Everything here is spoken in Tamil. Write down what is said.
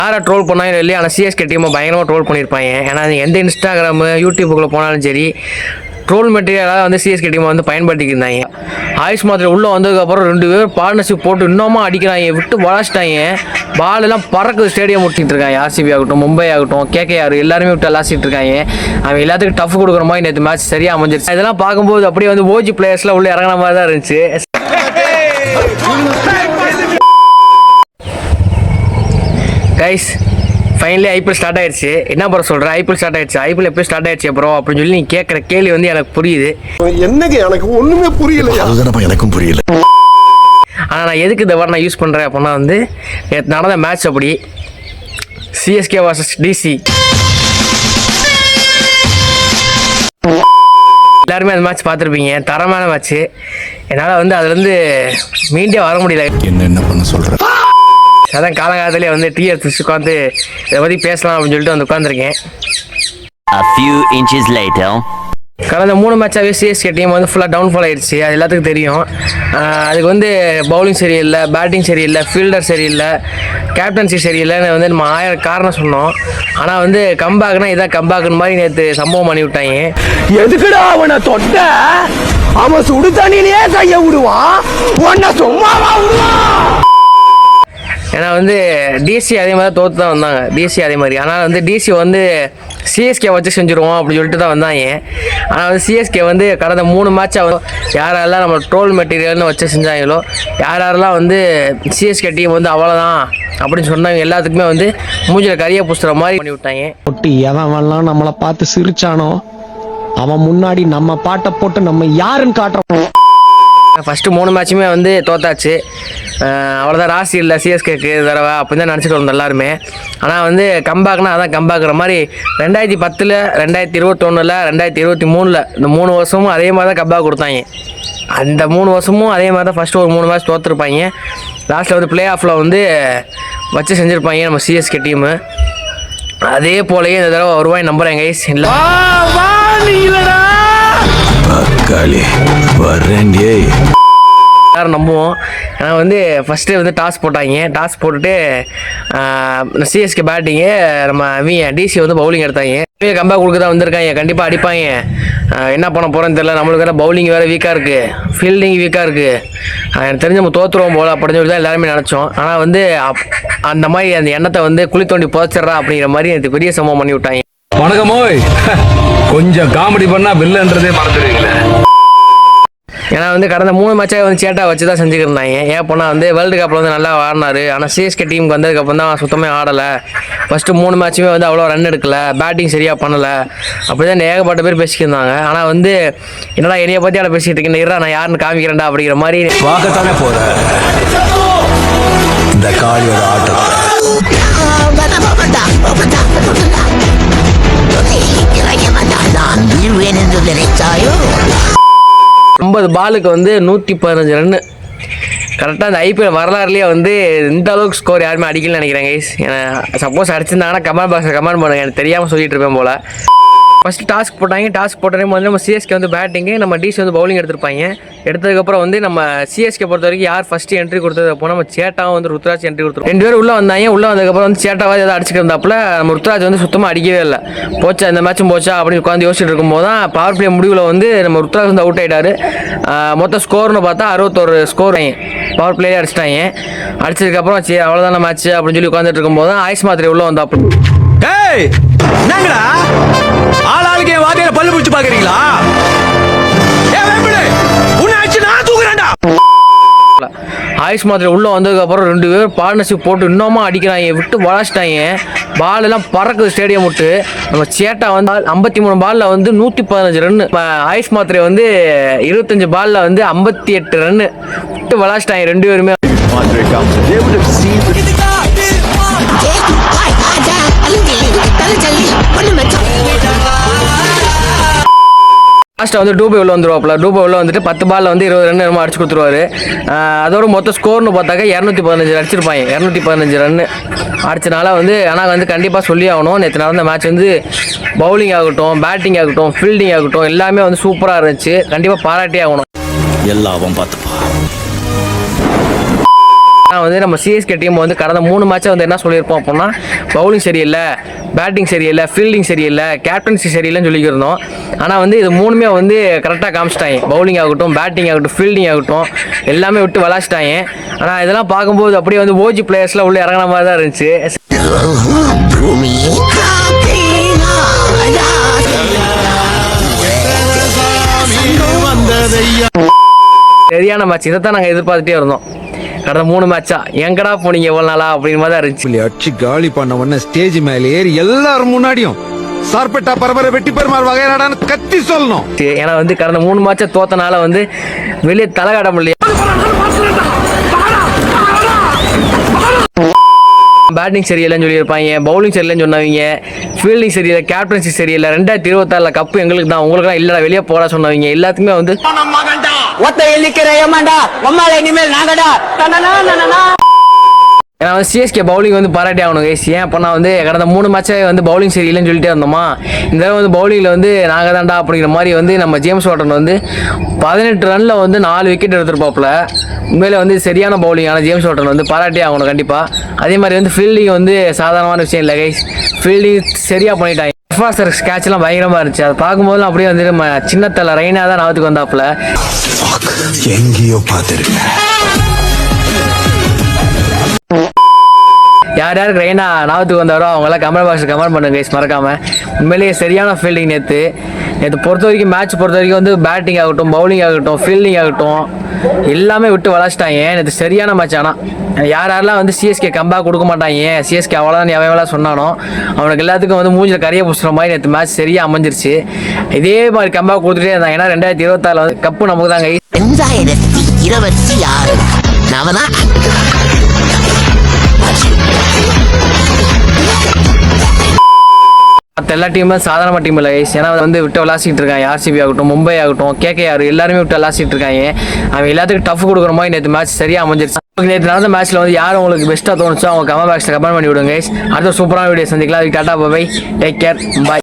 யாரை ட்ரோல் பண்ணாலும் இல்லையா, ஆனால் சிஎஸ்கே டீமை பயங்கரமாக ட்ரோல் பண்ணியிருப்பாங்க. ஏன்னா எந்த இன்ஸ்டாகிராமு யூடியூப்புக்குள்ளே போனாலும் சரி ட்ரோல் மெட்டீரியலாக வந்து சிஎஸ்கே டீமை வந்து பயன்படுத்திக்கிருந்தாங்க. ஆயுஷ் மாத்திரை உள்ளே வந்ததுக்கப்புறம் 2 பேர் பார்ட்னர்ஷிப் போட்டு இன்னமும் அடிக்கிறாங்க, விட்டு வளாச்சிட்டாங்க. பாலெல்லாம் பறக்குது, ஸ்டேடியம் விட்டிட்டு இருக்காங்க. ஆர்சிபி ஆகட்டும், மும்பை ஆகட்டும், கேகேஆர் எல்லாருமே விட்டு விளாசிட்டு இருக்காங்க. அவன் எல்லாத்துக்கும் டஃப் கொடுக்குற மாதிரி நேற்று மேட்ச் சரியாக அமைஞ்சிருச்சு. இதெல்லாம் பார்க்கும்போது அப்படியே வந்து ஓஜி பிளேயர்ஸ்லாம் உள்ளே இறங்கின மாதிரி தான் இருந்துச்சு. கைஸ் ஃபைனலி ஐபிஎல் ஸ்டார்ட் ஆயிடுச்சு. என்ன ப்ரோ சொல்கிறேன், ஐபிஎல் ஸ்டார்ட் ஆயிடுச்சு. ஐபிஎல் எப்போ ஸ்டார்ட் ஆயிடுச்சு ப்ரோ அப்படின்னு சொல்லி நீ கேட்குற கேள்வி வந்து எனக்கு புரியுது. என்னங்க எனக்கு ஒன்றுமே புரியல, எனக்கும் புரியல. ஆனால் நான் எதுக்கு இந்த வாரம் நான் யூஸ் பண்ணுறேன் அப்படின்னா வந்து நடந்த மேட்ச் அப்படி சிஎஸ்கே vs டிசி. எல்லாருமே அந்த மேட்ச் பார்த்துருப்பீங்க, தரமான மேட்ச்சு. என்னால் வந்து அதுலேருந்து மீண்டியா வர முடியல. என்ன பண்ண சொல்கிறேன், அதான் காலகாலத்திலே வந்து டிஎஸ் உட்காந்து இதை பற்றி பேசலாம் அப்படின்னு சொல்லிட்டு வந்து உட்காந்துருக்கேன். கடந்த 3 மேட்சாகவே சிஎஸ்கே டீம் வந்து ஃபுல்லாக டவுன்ஃபால் ஆயிடுச்சு, அது எல்லாத்துக்கும் தெரியும். அதுக்கு வந்து பவுலிங் சரியில்லை, பேட்டிங் சரியில்லை, ஃபீல்டர் சரியில்லை, கேப்டன்சி சரியில்லைன்னு வந்து நம்ம 1000 காரணம் சொன்னோம். ஆனால் வந்து கம்பேக்னா இதான் கம்பேக்குன்னு மாதிரி நேற்று சம்பவம் பண்ணி விட்டாங்க. எதுக்குடா அவனை தொட்ட? அவன் சுடு தண்ணியிலேயே கைய விடுவான், உன்னை சும்மாவா விடுவான்? ஏன்னா வந்து டிசி அதே மாதிரி தோற்று தான் வந்தாங்க, டிசி அதே மாதிரி. ஆனால் வந்து டிசி வந்து சிஎஸ்கே வச்சு செஞ்சுருவோம் அப்படின்னு சொல்லிட்டு தான் வந்தாங்க. ஆனால் வந்து சிஎஸ்கே வந்து கடந்த 3 மேட்சாக யாரெல்லாம் நம்ம ட்ரோல் மெட்டீரியல்னு வச்சு செஞ்சாங்களோ, யாரெல்லாம் வந்து சிஎஸ்கே டீம் வந்து அவ்வளோதான் அப்படின்னு சொன்னாங்க, எல்லாத்துக்குமே வந்து மூஞ்சில் கரியை பூசுகிற மாதிரி பண்ணி விட்டாங்க. ஒட்டி எவன்லாம் நம்மளை பார்த்து சிரிச்சானோ அவன் முன்னாடி நம்ம பாட்டை போட்டு நம்ம யாருன்னு காட்டுறோம். ஃபஸ்ட்டு 3 மேட்சுமே வந்து தோத்தாச்சு. அவ்வளோதான், ராசி இல்லை சிஎஸ்கேக்கு தடவை அப்படின்னு தான் நினச்சிட்டு வந்தோம் எல்லாருமே. ஆனால் வந்து கம்பேக்னா அதான் கம்பேக்குற மாதிரி 2010, 2021, 2023 இந்த 3 வருஷமும் அதே மாதிரி தான் கம்பேக் கொடுத்தாங்க. அந்த 3 வருஷமும் அதே மாதிரி தான் ஃபஸ்ட்டு ஒரு 3 மேட்ச் தோற்றுருப்பாங்க. லாஸ்ட்டில் வந்து பிளே ஆஃபில் வந்து வச்சு செஞ்சுருப்பாங்க நம்ம சிஎஸ்கே டீமு. அதே போலயே இந்த தடவை வருவாய் நம்புகிறேன் கைஸ். இல்லை எல்லாரும் நம்புவோம். ஏன்னா வந்து ஃபஸ்ட்டு வந்து டாஸ் போட்டாங்க, டாஸ் போட்டுட்டு சிஎஸ்கே பேட்டிங்கு, நம்ம டிசி வந்து பவுலிங் எடுத்தாங்க. கம்பேக் கொடுக்க தான் வந்திருக்காங்க, கண்டிப்பாக அடிப்பாங்க. என்ன பண்ண போகிறேன்னு தெரியல, நம்மளுக்கு வேறு பவுலிங் வேறு வீக்காக இருக்குது, ஃபீல்டிங் வீக்காக இருக்குது. எனக்கு தெரிஞ்சு நம்ம தோற்றுருவோம் போல் அப்படின்னு சொல்லி தான் எல்லாருமே நினச்சோம். ஆனால் வந்து அந்த மாதிரி அந்த எண்ணத்தை வந்து குழி தோண்டி புதைச்சிட்றா அப்படிங்கிற மாதிரி எனக்கு பெரிய சம்பவம் பண்ணி விட்டாங்க. வணக்கமோய், கொஞ்சம் காமெடி பண்ணால் வில்லன்றதே மறந்துடுவீங்களே. ஏன்னா வந்து கடந்த 3 மேட்சாக வந்து சேட்டா வச்சு தான் செஞ்சுக்கிருந்தாங்க. ஏன் போனால் வந்து வேர்ல்டு கப்பில் வந்து நல்லா ஆடினார். ஆனால் சிஎஸ்கே டீமுக்கு வந்ததுக்கப்புறம் தான் சுத்தமாக ஆடலை. ஃபஸ்ட்டு 3 மேட்சுமே வந்து அவ்வளோ ரன் எடுக்கலை, பேட்டிங் சரியாக பண்ணலை, அப்படி தான் ஏகப்பட்ட பேர் பேசிக்கிருந்தாங்க. ஆனால் வந்து என்னடா என்னையை பற்றி அதை பேசிகிட்டு இருக்கேன், நான் யாருன்னு காமிக்கிறேன்டா அப்படிங்கிற மாதிரி பார்க்கத்தானே போகிறேன் இந்த காளியோட ஆட்டம். 50 பாலுக்கு வந்து 115 ரன்னு. கரெக்டாக அந்த ஐபிஎல் வரலாறுலேயே வந்து இந்த அளவுக்கு ஸ்கோர் யாருமே அடிக்கலன்னு நினைக்கிறேன் கைஸ். சப்போஸ் அடிச்சிருந்தாங்கன்னா கமெண்ட் பாக்ஸில் கமெண்ட் பண்ணுங்கள், எனக்கு தெரியாமல் சொல்லிட்டு இருப்பேன் போல். ஃபஸ்ட்டு டாஸ்க் போட்டாங்க, டாஸ்க் போட்டோன்னே வந்து நம்ம சிஎஸ்கே வந்து பேட்டிங்கு, நம்ம டிசி வந்து பவுலிங் எடுத்திருப்பாங்க. எடுத்ததுக்கப்புறம் வந்து நம்ம சிஎஸ்கே பொறுத்த வரைக்கும் யார் ஃபஸ்ட்டு என்ட்ரி கொடுத்தது அப்போ நம்ம சேட்டாவும் வந்து ருத்ராஜ் என்ட்ரி கொடுத்துருவோம். 2 பேர் உள்ளே வந்தாங்க. உள்ளே வந்ததுக்கப்புறம் வந்து சேட்டாவாக ஏதாவது அடிச்சுட்டு இருந்தாப்புல நம்ம ருத்ராஜ் வந்து சுத்தமாக அடிக்கவே இல்லை. போச்சா இந்த மேட்சும் போச்சா அப்படின்னு உட்காந்து யோசிச்சுட்டு இருக்கும்போது தான் பவர் பிளே முடிவில் வந்து நம்ம ருத்ராஜ் வந்து அவுட் ஆகிட்டார். மொத்த ஸ்கோர்னு பார்த்தா 61 ஸ்கோர் பவர் பிளேயே அடிச்சிட்டாங்க. அடிச்சதுக்கப்புறம் சரி அவ்வளோதான மேட்ச் அப்படின்னு சொல்லி உட்காந்துட்டு இருக்கும்போது தான் ஆயுஷ் மாத்திரை உள்ளே வந்தாப்புல. என்னங்கடா ஆளாளுக்கு என் வாதியில பல்லு பிடிச்சு பாக்குறீங்களா? ஆயுஷ் மாத்திரை உள்ளே வந்ததுக்கப்புறம் 2 பேர் பார்ட்னர்ஷிப் போட்டு இன்னமும் அடிக்கிறாங்க, விட்டு வளாச்சிட்டாங்க. பாலெல்லாம் பறக்குது, ஸ்டேடியம் விட்டு. நம்ம சேட்டா வந்து 53 பாலில் வந்து 115 ரன்னு, ஆயுஷ் மாத்திரை வந்து 25 பாலில் வந்து 58 ரன்னு விட்டு வளாச்சிட்டாங்க 2 பேருமே. லாஸ்ட்டாக வந்து டூபை உள்ள வந்துருவாப்புல. டூபை உள்ள வந்துட்டு 10 பாலில் வந்து 20 ரன் நம்ம அடிச்சு கொடுத்துருவாரு. அதோட மொத்த ஸ்கோர்னு பார்த்தாக்கா 215 அடிச்சிருப்பாங்க. 215 ரன்னு அடிச்சனால வந்து ஆனால் வந்து கண்டிப்பாக சொல்லி ஆகணும், நேற்று நடந்த மேட்ச் வந்து பவுலிங் ஆகட்டும், பேட்டிங் ஆகட்டும், ஃபீல்டிங் ஆகட்டும் எல்லாமே வந்து சூப்பராக இருந்துச்சு. கண்டிப்பாக பாராட்டி ஆகணும். எல்லாவும் பார்த்துப்பா. ஆனால் வந்து நம்ம சிஎஸ்கே டீம் வந்து கடந்த 3 மேட்சை வந்து என்ன சொல்லியிருப்போம் அப்படின்னா, பவுலிங் சரியில்லை, பேட்டிங் சரியில்லை, ஃபீல்டிங் சரியில்லை, கேப்டன்சி சரியில்லைன்னு சொல்லிக்கிருந்தோம். ஆனால் வந்து இது 3மே வந்து கரெக்டாக காமிச்சிட்டாங்க. பவுலிங் ஆகட்டும், பேட்டிங் ஆகட்டும், ஃபீல்டிங் ஆகட்டும், எல்லாமே விட்டு விளாச்சிட்டாங்க. ஆனால் இதெல்லாம் பார்க்கும்போது அப்படியே வந்து ஓஜி பிளேயர்ஸ்லாம் உள்ளே இறங்கின மாதிரி தான் இருந்துச்சு. சரியான மேட்ச், இதை தான் நாங்கள் எதிர்பார்த்துட்டே இருந்தோம். கடந்த 3 மேட்சா எங்கடா போனீங்க எவ்வளோ நாளா அப்படிங்கிற மாதிரி தான் இருந்துச்சு. அடிச்சு காலி பண்ண உடனே ஸ்டேஜ் மேல ஏறி எல்லாரும் முன்னாடியும் சார்பெட்டா பரபர வெட்டி பெருமாள் வகையடான்னு கத்தி சொல்லணும். ஏன்னா வந்து கடந்த 3 மேட்சை தோத்தனால வந்து வெளியே தலை காட்ட முடியல. பேட்டிங் சரியில்லைன்னு சொல்லியிருப்பாங்க, பவுலிங் சரியில்லைன்னு சொன்னவங்க, ஃபீல்டிங் சரியில்லை, கேப்டன்சி சரியில்லை, 2026 கப்பு எங்களுக்கு தான், உங்களுக்கு தான் இல்லடா வெளியே போட சொன்னவங்க எல்லாத்துக்குமே வந்து ஏன்னா வந்து சிஎஸ்கே பவுலிங் வந்து பாராட்டி ஆகணும் கைஸ். ஏன் அப்படின்னா வந்து கடந்த 3 மேட்சே வந்து பவுலிங் சரியில்லைன்னு சொல்லிட்டே இருந்தோமா, இந்த தடவை வந்து பவுலிங்கில் வந்து நாங்கள் தான்டா அப்படிங்கிற மாதிரி வந்து நம்ம ஜேம்ஸ் வாட்டன் வந்து 18 ரனில் வந்து 4 விக்கெட் எடுத்துருப்பாப்புல. உண்மையிலே வந்து சரியான பவுலிங். ஆனால் ஜேம்ஸ் வாட்டன் வந்து பாராட்டி ஆகணும் கண்டிப்பாக. அதே மாதிரி வந்து ஃபீல்டிங் வந்து சாதாரணமான விஷயம் இல்லை கைஸ், ஃபீல்டிங் சரியாக பண்ணிட்டாங்க. எஃப்ஆர் கேட்ச்லாம் பயங்கரமாக இருந்துச்சு. அதை பார்க்கும்போதுலாம் அப்படியே வந்து நம்ம சின்னத்தலை ரெய்னா தான் நாவத்துக்கு வந்தாப்புல. எங்கேயோ பார்த்துருக்கேன். யார் யாருக்கு ரெய்னா நாவத்துக்கு வந்தாரோ அவங்களாம் கமெண்ட் பாக்ஸில் கமெண்ட் பண்ணுங்க கைஸ் மறக்காமல். உண்மையிலேயே சரியான ஃபீல்டிங் நேற்று பொறுத்த வரைக்கும், மேட்ச் பொறுத்த வரைக்கும் வந்து பேட்டிங் ஆகட்டும், பவுலிங் ஆகட்டும், ஃபீல்டிங் ஆகட்டும், எல்லாமே விட்டு வளச்சிட்டாங்க. நேற்று சரியான மேட்ச். ஆனால் யாரெல்லாம் வந்து சிஎஸ்கே கம்பேக் கொடுக்க மாட்டாங்க, சிஎஸ்கே அவ்வளோதான் எவ்வளோ சொன்னானோ அவனுக்கு எல்லாத்துக்கும் வந்து மூஞ்சில் கரையை பூசுகிற மாதிரி நேற்று மேட்ச் சரியாக அமைஞ்சிருச்சு. இதே மாதிரி கம்பேக் கொடுத்துட்டே இருந்தாங்க. ஏன்னா 2026 வந்து கப்பு நமக்கு தாங்க. 2026 நாம மற்ற எல்லா டீமும் சாதாரண டீம் இல்லை கைஸ். ஏன்னா வந்து விட்டு விளாசிட்டு இருக்காங்க. ஆர்சிபி ஆகட்டும், மும்பை ஆகட்டும், கேகேஆர் எல்லாருமே விட்டு விளாசிட்டு இருக்காங்க. அவங்க எல்லாத்துக்கும் டஃப் கொடுக்குற மாதிரி நேற்று மேட்ச் சரியாக அமைஞ்சிருச்சு. நேற்று நடந்த மேட்ச்சில் வந்து யார் உங்களுக்கு பெஸ்ட்டாக தோணுச்சோ அவங்க கமெண்ட் பாக்ஸில் கமெண்ட் பண்ணி விடுங்க கைஸ். அடுத்த சூப்பரான வீடியோ சந்திக்கலாம். டாடா பை, டேக் கேர், பாய்.